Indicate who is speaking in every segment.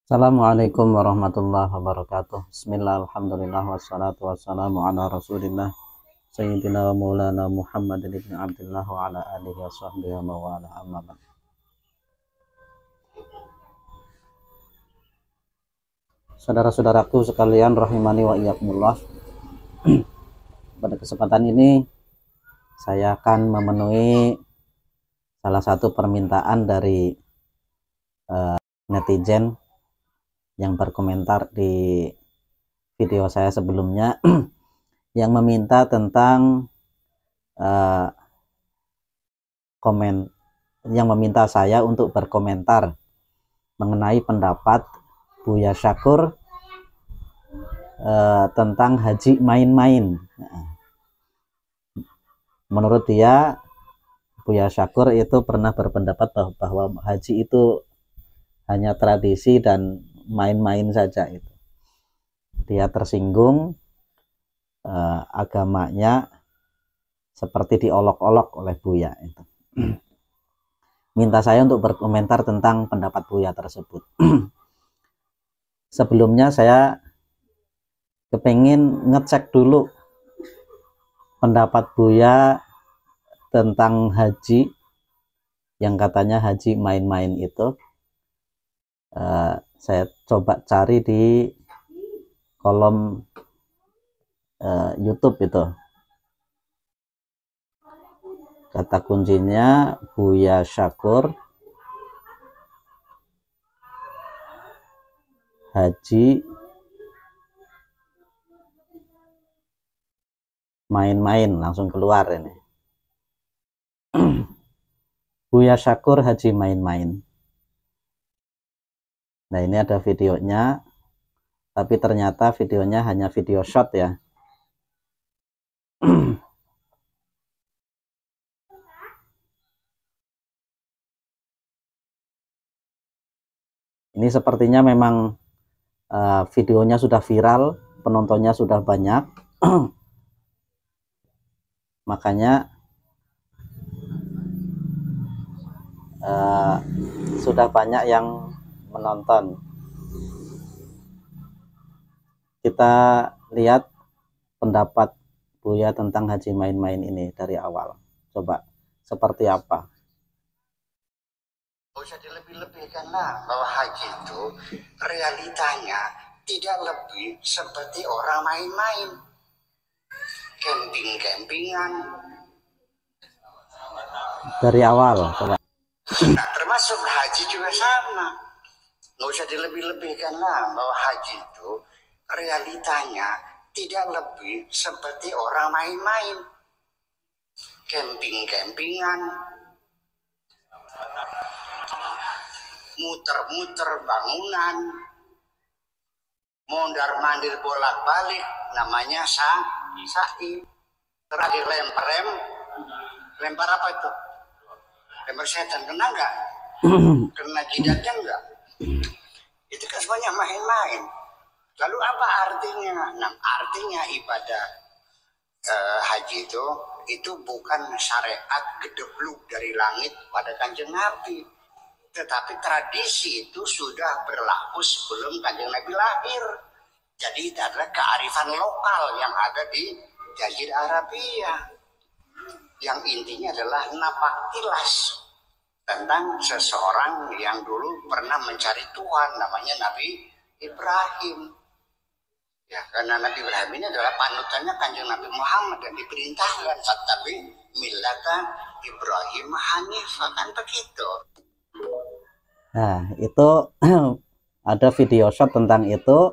Speaker 1: Assalamualaikum warahmatullahi wabarakatuh. Bismillah, alhamdulillah, wassalatu wassalamu ala rasulillah Sayyidina wa maulana Muhammadin ibn Abdullah wa ala alihi wa sahbihi wa mawala amma ba'd. Saudara-saudaraku sekalian rahimani wa iyyakumullah. Pada kesempatan ini saya akan memenuhi salah satu permintaan dari netizen yang berkomentar di video saya sebelumnya yang meminta tentang yang meminta saya untuk berkomentar mengenai pendapat Buya Syakur tentang haji main-main. Menurut dia, Buya Syakur itu pernah berpendapat bahwa haji itu hanya tradisi dan main-main saja. Itu dia tersinggung, agamanya seperti diolok-olok oleh Buya itu. Minta saya untuk berkomentar tentang pendapat Buya tersebut. Sebelumnya saya kepengen ngecek dulu pendapat Buya tentang haji yang katanya haji main-main itu. Saya coba cari di kolom YouTube itu. Kata kuncinya Buya Syakur haji main-main, langsung keluar ini. Buya Syakur haji main-main. Nah, ini ada videonya, tapi ternyata videonya hanya video shot ya. Ini sepertinya memang videonya sudah viral, penontonnya sudah banyak. Makanya sudah banyak yang menonton. Kita lihat pendapat Buya tentang haji main-main ini dari awal. Coba seperti apa?
Speaker 2: Tidak usah dilebih-lebihkan lah bahwa haji itu realitanya tidak lebih seperti orang main-main, camping-campingan.
Speaker 1: Dari awal, coba.
Speaker 2: Nah, termasuk haji juga sama. Nggak usah dilebih-lebihkan lah bahwa haji itu realitanya tidak lebih seperti orang main-main, camping-campingan, muter-muter bangunan, mondar-mandir bolak-balik, namanya sa'i. Terakhir lempar apa itu? Lempar setan, kena nggak? Kena jidatnya nggak? Itu kan semuanya main-main. Lalu apa artinya? Nah, artinya ibadah haji itu bukan syariat gedebluk dari langit pada Kanjeng Nabi, tetapi tradisi itu sudah berlaku sebelum Kanjeng Nabi lahir. Jadi itu adalah kearifan lokal yang ada di Jazirah Arabia, yang intinya adalah napak tilas tentang seseorang yang dulu pernah mencari Tuhan, namanya Nabi Ibrahim. Ya, karena Nabi Ibrahim ini adalah panutannya Kanjeng Nabi Muhammad dan diperintahkan fattabi millata Ibrahim hanifah, kan begitu.
Speaker 1: Nah, itu ada video shot tentang itu.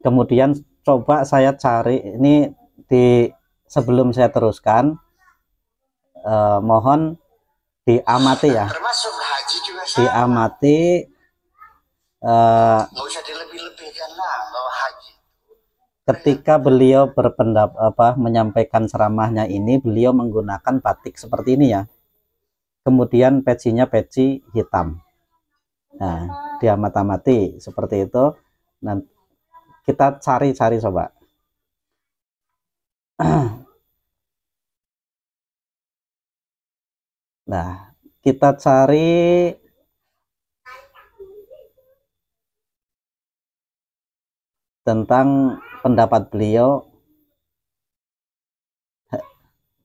Speaker 1: Kemudian coba saya cari ini di sebelum saya teruskan, mohon diamati ya.
Speaker 2: Termasuk haji juga sama.
Speaker 1: Diamati.
Speaker 2: Nggak usah dilebih-lebihkan lah bahwa haji.
Speaker 1: Ketika beliau berpendapat menyampaikan ceramahnya ini, beliau menggunakan batik seperti ini ya. Kemudian pecinya peci hitam. Nah, diamati seperti itu. Nanti kita cari-cari coba. Nah, kita cari tentang pendapat beliau,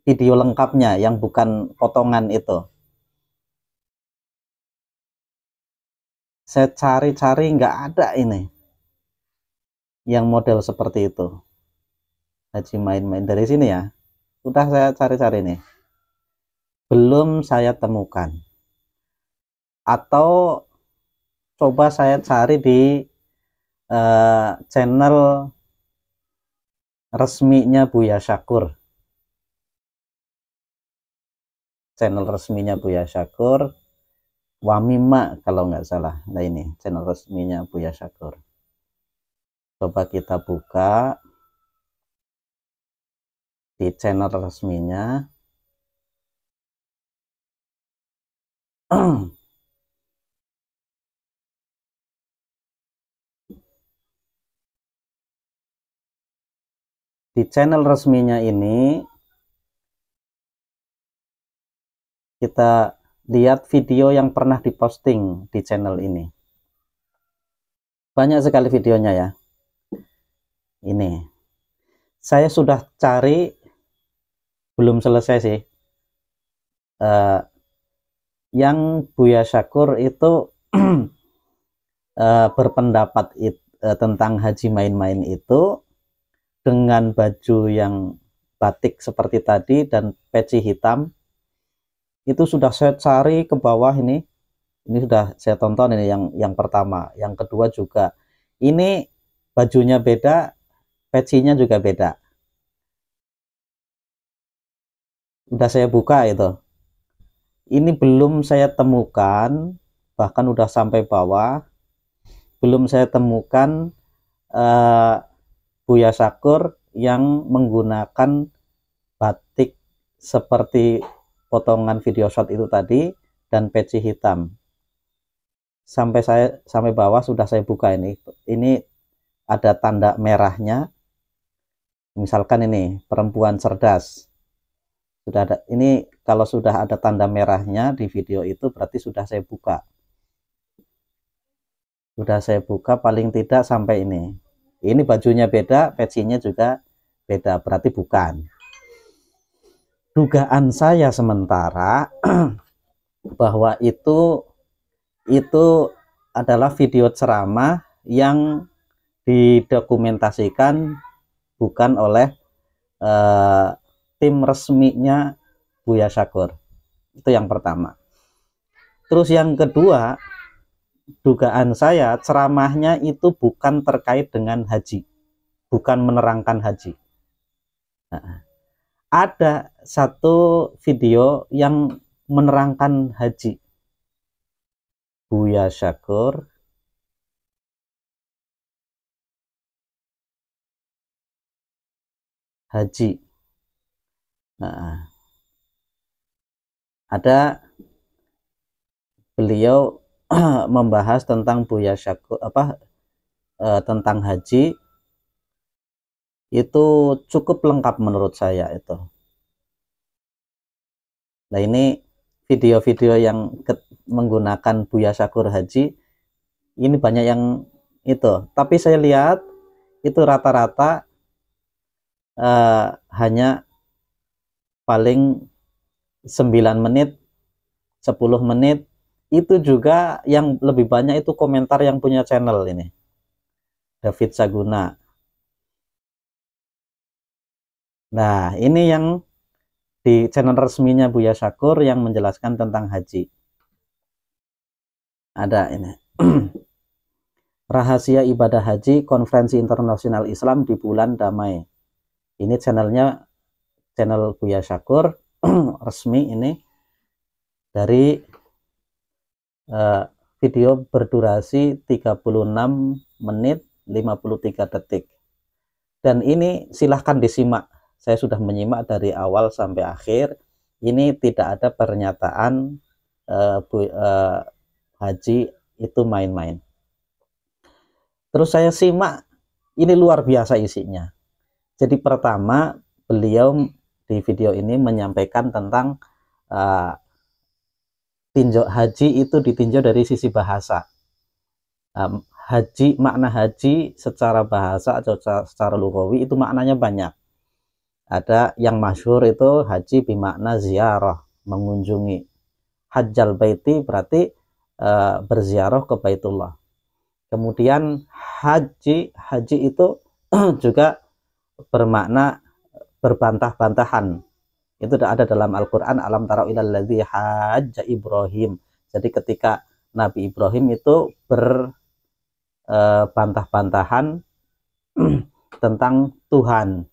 Speaker 1: video lengkapnya yang bukan potongan itu. Saya cari-cari nggak ada ini yang model seperti itu, haji main-main dari sini ya. Udah saya cari-cari nih, belum saya temukan. Atau coba saya cari di channel resminya Buya Syakur. Channel resminya Buya Syakur, Wamima kalau nggak salah. Nah ini channel resminya Buya Syakur. Coba kita buka di channel resminya. Di channel resminya ini kita lihat video yang pernah diposting di channel ini. Banyak sekali videonya ya. Ini saya sudah cari, belum selesai sih. Yang Buya Syakur itu berpendapat tentang haji main-main itu dengan baju yang batik seperti tadi dan peci hitam, itu sudah saya cari ke bawah. Ini sudah saya tonton, ini yang pertama. Yang kedua juga, ini bajunya beda, pecinya juga beda. Udah saya buka itu. Ini belum saya temukan, bahkan udah sampai bawah, belum saya temukan Buya Syakur yang menggunakan batik seperti potongan video shot itu tadi dan peci hitam. Sampai bawah sudah saya buka ini. Ini ada tanda merahnya. Misalkan ini perempuan cerdas. Sudah ada ini, kalau sudah ada tanda merahnya di video itu berarti sudah saya buka. Sudah saya buka paling tidak sampai ini. Ini bajunya beda, pecinya juga beda, berarti bukan. Dugaan saya sementara bahwa itu adalah video ceramah yang didokumentasikan bukan oleh tim resminya Buya Syakur. Itu yang pertama. Terus yang kedua, dugaan saya ceramahnya itu bukan terkait dengan haji, bukan menerangkan haji. Nah, ada satu video yang menerangkan haji. Buya Syakur haji. Nah, ada beliau membahas tentang Buya Syakur tentang haji, itu cukup lengkap menurut saya itu. Nah ini video-video yang menggunakan Buya Syakur haji ini banyak yang itu, tapi saya lihat itu rata-rata hanya paling 9 menit 10 menit. Itu juga yang lebih banyak itu komentar yang punya channel ini, David Saguna. Nah ini yang di channel resminya Buya Syakur yang menjelaskan tentang haji. Ada ini rahasia ibadah haji Konferensi Internasional Islam di Bulan Damai. Ini channel Buya Syakur resmi ini, dari video berdurasi 36 menit 53 detik. Dan ini silahkan disimak. Saya sudah menyimak dari awal sampai akhir. Ini tidak ada pernyataan haji itu main-main. Terus saya simak, ini luar biasa isinya. Jadi pertama, beliau di video ini menyampaikan tentang tinjau haji itu ditinjau dari sisi bahasa. haji, makna haji secara bahasa atau secara lugawi itu maknanya banyak. Ada yang masyhur itu haji bermakna ziarah, mengunjungi. Hajjal baiti berarti berziarah ke Baitullah. Kemudian haji itu juga bermakna berbantah-bantahan. Itu ada dalam Al-Quran, alam tara ilal ladzi hajja Ibrahim. Jadi ketika Nabi Ibrahim itu berbantah-bantahan tentang Tuhan,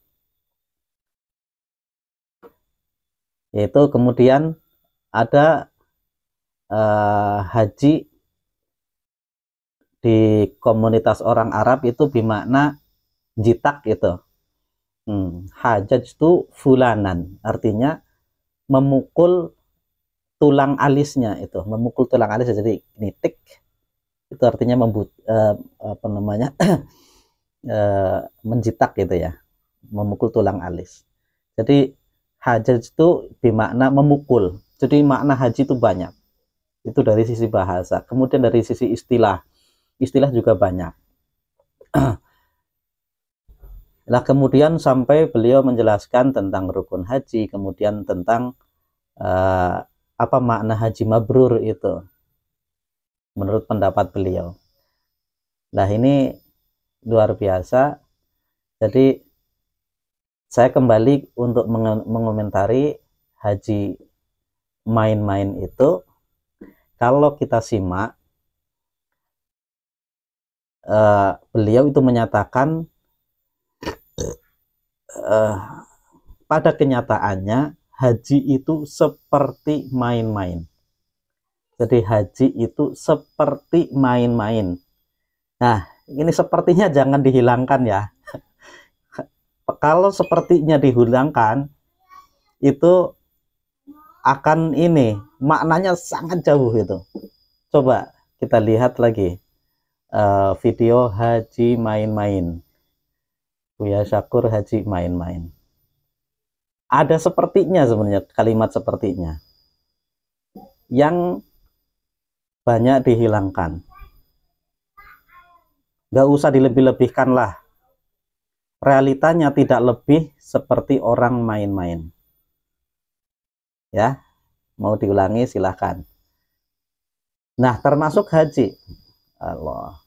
Speaker 1: yaitu kemudian ada haji di komunitas orang Arab itu bermakna jitak gitu. Hajaj itu fulanan, artinya memukul tulang alisnya, itu memukul tulang alis. Jadi nitik itu artinya menjitak gitu ya, memukul tulang alis. Jadi hajaj itu bermakna memukul. Jadi makna haji itu banyak. Itu dari sisi bahasa. Kemudian dari sisi istilah juga banyak. Nah, kemudian sampai beliau menjelaskan tentang rukun haji, kemudian tentang apa makna haji mabrur itu menurut pendapat beliau. Nah, ini luar biasa. Jadi saya kembali untuk mengomentari haji main-main itu. Kalau kita simak, beliau itu menyatakan pada kenyataannya haji itu seperti main-main. Jadi haji itu seperti main-main. Nah, ini sepertinya jangan dihilangkan ya. Kalau sepertinya dihilangkan, itu akan ini maknanya sangat jauh itu. Coba kita lihat lagi video haji main-main. Buya Syakur haji main-main. Ada sepertinya sebenarnya, kalimat sepertinya yang banyak dihilangkan. Gak usah dilebih-lebihkan lah. Realitanya tidak lebih seperti orang main-main. Ya, mau diulangi silahkan. Nah, termasuk haji. Allah.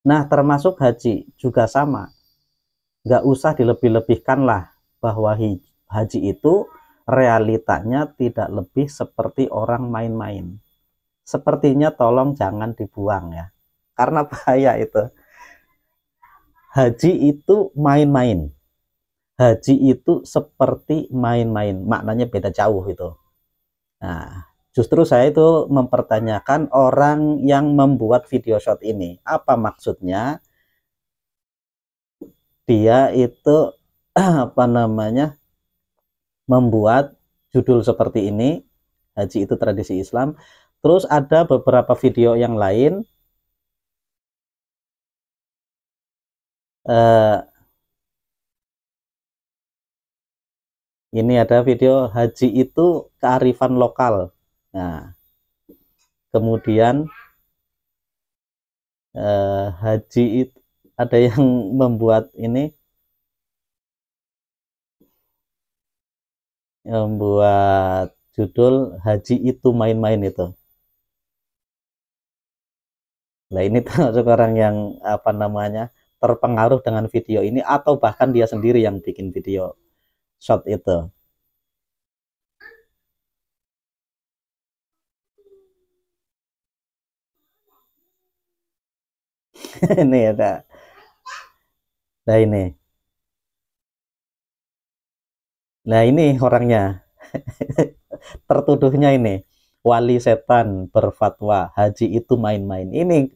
Speaker 1: Nah, termasuk haji juga sama. Gak usah dilebih-lebihkan lah, bahwa haji itu realitanya tidak lebih seperti orang main-main. Sepertinya tolong jangan dibuang ya, karena bahaya itu. Haji itu main-main. Haji itu seperti main-main, maknanya beda jauh itu. Nah, justru saya itu mempertanyakan orang yang membuat video shot ini. Apa maksudnya? Dia itu apa namanya, membuat judul seperti ini, haji itu tradisi Islam. Terus ada beberapa video yang lain ini ada video haji itu kearifan lokal. Nah, kemudian haji itu ada yang membuat ini, membuat judul haji itu main-main itu. Nah, ini termasuk orang yang apa namanya, terpengaruh dengan video ini, atau bahkan dia sendiri yang bikin video shot itu. Ini ada. Nah, ini orangnya. Tertuduhnya ini wali setan berfatwa haji itu main-main. Ini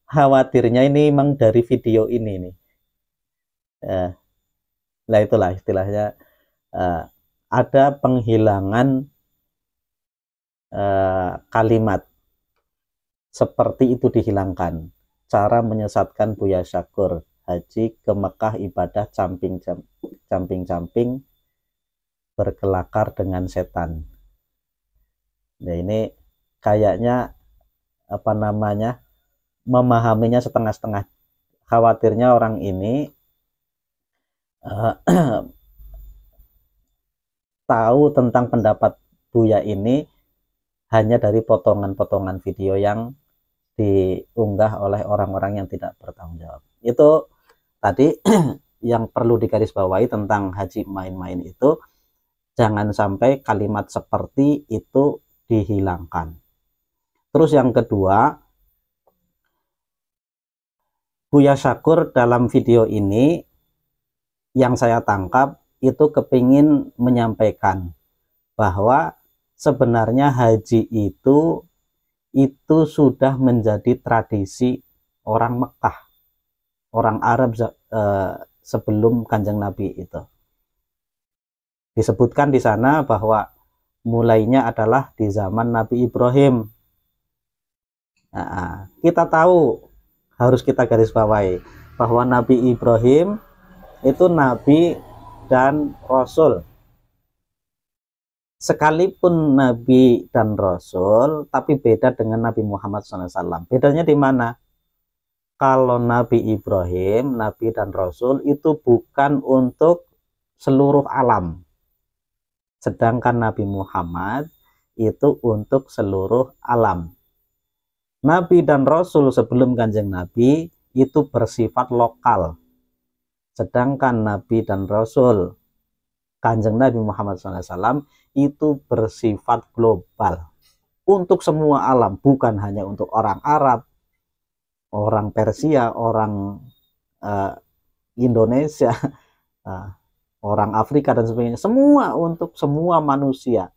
Speaker 1: khawatirnya ini memang dari video ini nih. Nah, itulah istilahnya, ada penghilangan kalimat seperti itu dihilangkan. Cara menyesatkan Buya Syakur, haji ke Mekah ibadah camping-camping berkelakar dengan setan. Nah, ini kayaknya apa namanya, memahaminya setengah-setengah. Khawatirnya orang ini tahu tentang pendapat Buya ini hanya dari potongan-potongan video yang diunggah oleh orang-orang yang tidak bertanggung jawab. Itu tadi yang perlu digarisbawahi tentang haji main-main itu, jangan sampai kalimat seperti itu dihilangkan. Terus yang kedua, Buya Syakur dalam video ini yang saya tangkap itu kepingin menyampaikan bahwa sebenarnya haji itu sudah menjadi tradisi orang Mekah, orang Arab sebelum Kanjeng Nabi itu. Disebutkan di sana bahwa mulainya adalah di zaman Nabi Ibrahim. Nah, kita tahu, harus kita garis bawahi bahwa Nabi Ibrahim itu nabi dan rasul. Sekalipun nabi dan rasul, tapi beda dengan Nabi Muhammad SAW. Bedanya di mana? Kalau Nabi Ibrahim, nabi dan rasul itu bukan untuk seluruh alam. Sedangkan Nabi Muhammad itu untuk seluruh alam. Nabi dan rasul sebelum Kanjeng Nabi itu bersifat lokal. Sedangkan Nabi dan rasul Kanjeng Nabi Muhammad SAW itu bersifat global, untuk semua alam, bukan hanya untuk orang Arab, orang Persia, orang Indonesia, orang Afrika dan sebagainya, semua, untuk semua manusia.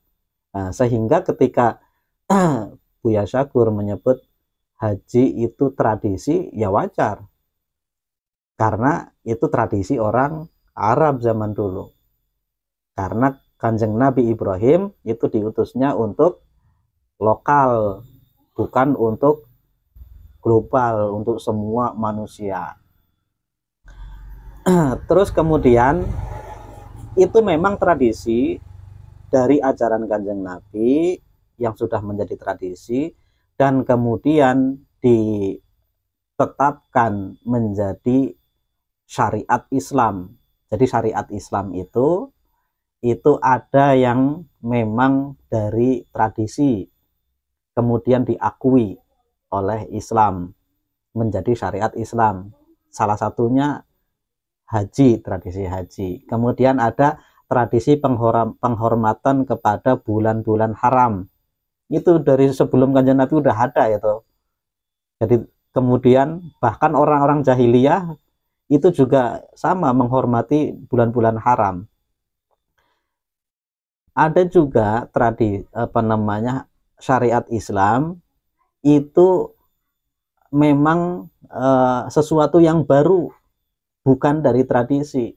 Speaker 1: Sehingga ketika Buya Syakur menyebut haji itu tradisi, ya wajar, karena itu tradisi orang Arab zaman dulu. Karena Kanjeng Nabi Ibrahim itu diutusnya untuk lokal, bukan untuk global, untuk semua manusia. Terus kemudian itu memang tradisi dari ajaran Kanjeng Nabi yang sudah menjadi tradisi dan kemudian ditetapkan menjadi syariat Islam. Jadi syariat Islam itu ada yang memang dari tradisi kemudian diakui oleh Islam menjadi syariat Islam. Salah satunya haji, tradisi haji. Kemudian ada tradisi penghormatan kepada bulan-bulan haram. Itu dari sebelum Kanjeng Nabi udah ada itu. Jadi kemudian bahkan orang-orang jahiliyah itu juga sama menghormati bulan-bulan haram. Ada juga syariat Islam itu memang sesuatu yang baru, bukan dari tradisi.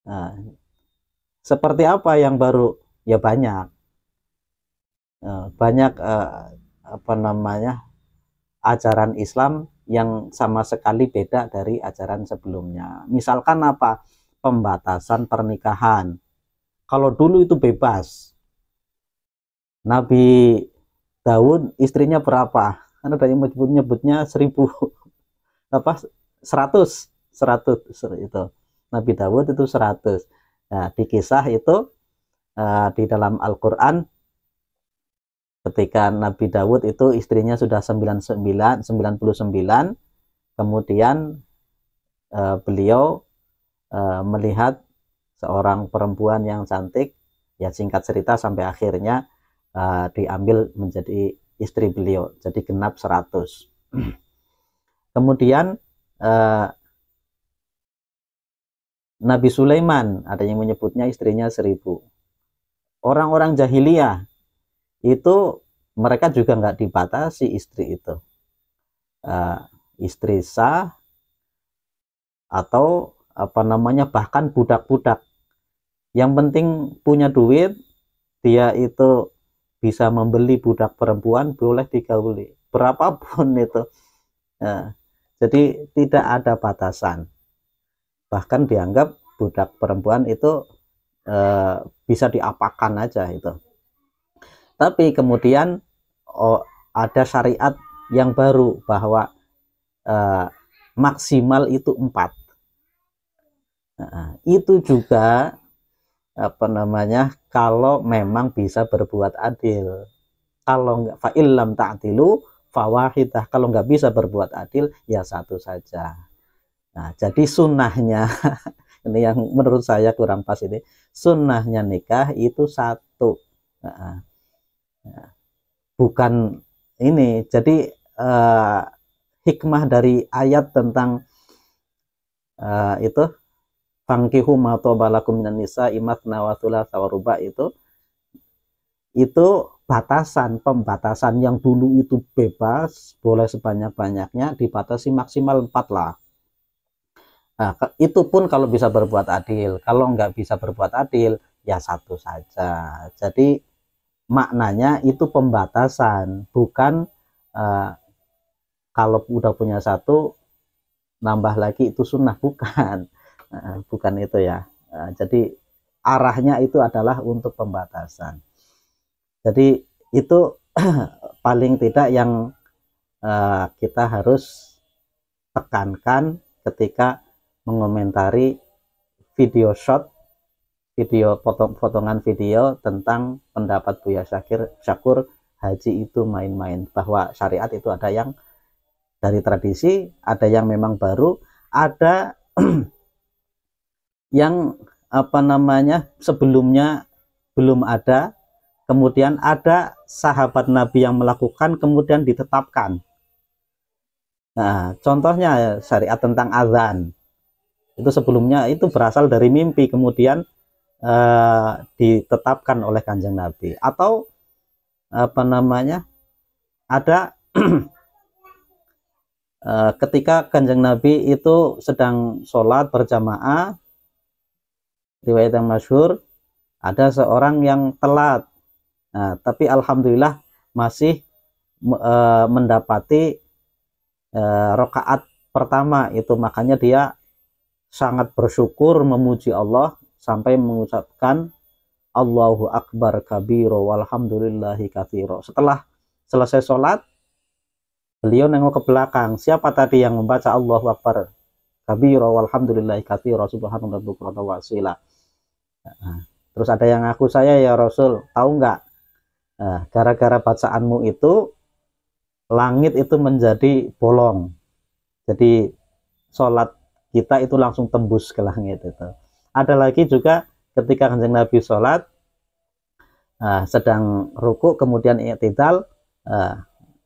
Speaker 1: Nah, seperti apa yang baru? Ya banyak ajaran Islam yang sama sekali beda dari ajaran sebelumnya. Misalkan apa? Pembatasan pernikahan. Kalau dulu itu bebas. Nabi Daud istrinya berapa? Kan ada yang menyebutnya 100 itu. Nabi Daud itu 100. Nah, di kisah itu di dalam Al-Qur'an ketika Nabi Daud itu istrinya sudah 99, kemudian beliau melihat seorang perempuan yang cantik, ya singkat cerita sampai akhirnya diambil menjadi istri beliau, jadi genap 100. Kemudian Nabi Sulaiman ada yang menyebutnya istrinya 1000. Orang-orang jahiliyah itu mereka juga nggak dibatasi istri itu, istri sah atau bahkan budak-budak. Yang penting punya duit, dia itu bisa membeli budak perempuan, boleh digauli berapapun itu. Jadi tidak ada batasan, bahkan dianggap budak perempuan itu bisa diapakan aja itu. Tapi kemudian ada syariat yang baru bahwa maksimal itu 4. Nah, itu juga apa namanya, kalau memang bisa berbuat adil. Kalau nggak, fa illam ta'dilu fawahidah, kalau nggak bisa berbuat adil ya satu saja. Nah, jadi sunnahnya ini yang menurut saya kurang pas, ini sunnahnya nikah itu satu. Nah, bukan ini. Jadi hikmah dari ayat tentang itu fangkihu ma tobalakum minan nisa imatsna wa tsulatsa wa ruba, itu pembatasan yang dulu itu bebas, boleh sebanyak-banyaknya, dibatasi maksimal 4 lah. Nah, itu pun kalau bisa berbuat adil. Kalau nggak bisa berbuat adil ya satu saja. Jadi maknanya itu pembatasan, bukan kalau udah punya satu nambah lagi itu sunnah, bukan. Bukan itu ya. Jadi arahnya itu adalah untuk pembatasan. Jadi itu paling tidak yang kita harus tekankan ketika mengomentari video short, video potongan video tentang pendapat Buya Syakur, haji itu main-main, bahwa syariat itu ada yang dari tradisi, ada yang memang baru, ada yang apa namanya sebelumnya belum ada, kemudian ada sahabat Nabi yang melakukan kemudian ditetapkan. Nah, contohnya syariat tentang azan, itu sebelumnya itu berasal dari mimpi, kemudian ditetapkan oleh Kanjeng Nabi. Atau apa namanya, ada ketika Kanjeng Nabi itu sedang sholat berjamaah, riwayat yang masyhur, ada seorang yang telat, nah, tapi alhamdulillah masih mendapati rakaat pertama itu, makanya dia sangat bersyukur, memuji Allah sampai mengucapkan Allahu Akbar kabiro walhamdulillahi katsiro. Setelah selesai sholat, beliau nengok ke belakang, siapa tadi yang membaca Allahu Akbar kabiro walhamdulillahi katsiro subhanallah bukratan wa asila. Terus ada yang ngaku, saya ya Rasul, tahu nggak, gara-gara bacaanmu itu langit itu menjadi bolong, jadi sholat kita itu langsung tembus ke langit itu. Ada lagi juga ketika Kanjeng Nabi sholat sedang ruku kemudian i'tidal,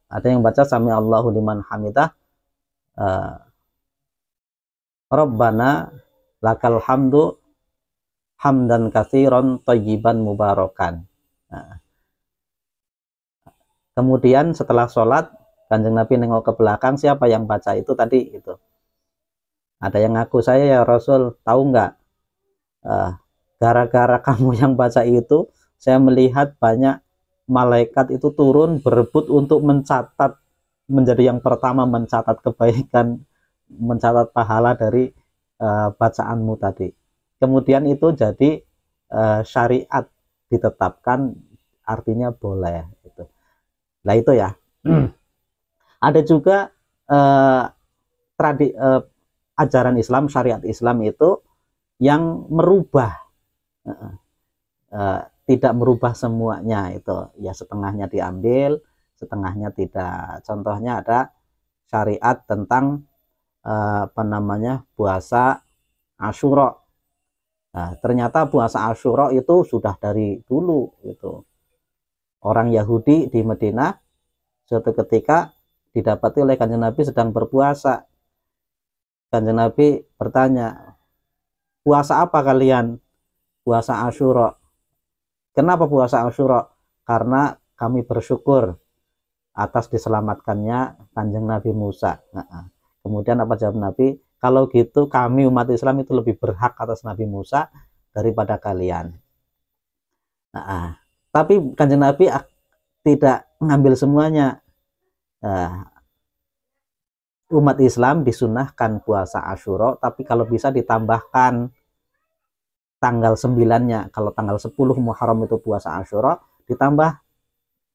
Speaker 1: ada yang baca sami Allahu liman hamidah, Rabbana lakal hamdu hamdan katsiran thayyiban mubarakan. Nah, kemudian setelah sholat Kanjeng Nabi nengok ke belakang, siapa yang baca itu tadi itu. Ada yang ngaku, saya ya Rasul, tahu nggak, gara-gara kamu yang baca itu saya melihat banyak malaikat itu turun berebut untuk mencatat, menjadi yang pertama mencatat kebaikan, mencatat pahala dari bacaanmu tadi. Kemudian itu jadi syariat ditetapkan, artinya boleh gitu. Nah itu ya. Ada juga ajaran Islam, syariat Islam itu yang merubah, tidak merubah semuanya, itu ya setengahnya diambil, setengahnya tidak. Contohnya ada syariat tentang apa namanya, puasa Asyura. Nah, ternyata puasa Asyura itu sudah dari dulu itu. Orang Yahudi di Madinah suatu ketika didapati oleh Kanjeng Nabi sedang berpuasa. Kanjeng Nabi bertanya, puasa apa kalian? Puasa Asyura. Kenapa puasa Asyura? Karena kami bersyukur atas diselamatkannya Kanjeng Nabi Musa. Kemudian apa jawab Nabi? Kalau gitu kami umat Islam itu lebih berhak atas Nabi Musa daripada kalian. Tapi Kanjeng Nabi tidak mengambil semuanya. Umat Islam disunahkan puasa Asyura, tapi kalau bisa ditambahkan tanggal 9-nya. Kalau tanggal 10 Muharram itu puasa Asyura, ditambah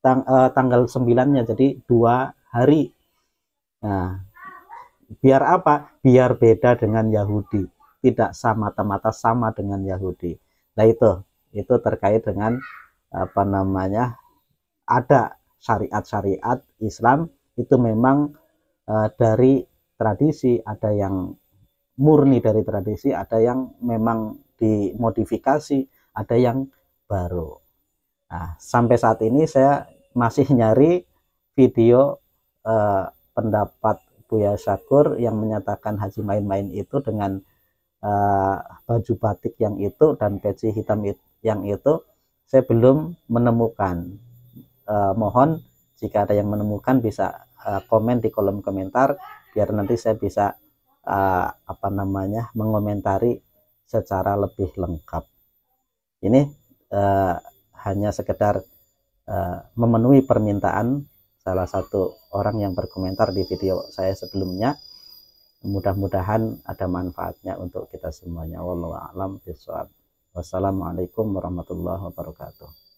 Speaker 1: tanggal 9-nya, jadi 2 hari. Nah, biar apa? Biar beda dengan Yahudi, tidak sama-mata sama dengan Yahudi. Nah, itu terkait dengan apa namanya, ada syariat-syariat Islam itu memang dari tradisi, ada yang murni dari tradisi, ada yang memang dimodifikasi, ada yang baru. Nah, sampai saat ini saya masih nyari video pendapat Buya Syakur yang menyatakan haji main-main itu dengan baju batik yang itu dan peci hitam yang itu, saya belum menemukan. Mohon jika ada yang menemukan bisa komen di kolom komentar, biar nanti saya bisa apa namanya, mengomentari secara lebih lengkap. Ini hanya sekedar memenuhi permintaan salah satu orang yang berkomentar di video saya sebelumnya. Mudah-mudahan ada manfaatnya untuk kita semuanya. Wallahu a'lam bishawab. Wassalamualaikum warahmatullahi wabarakatuh.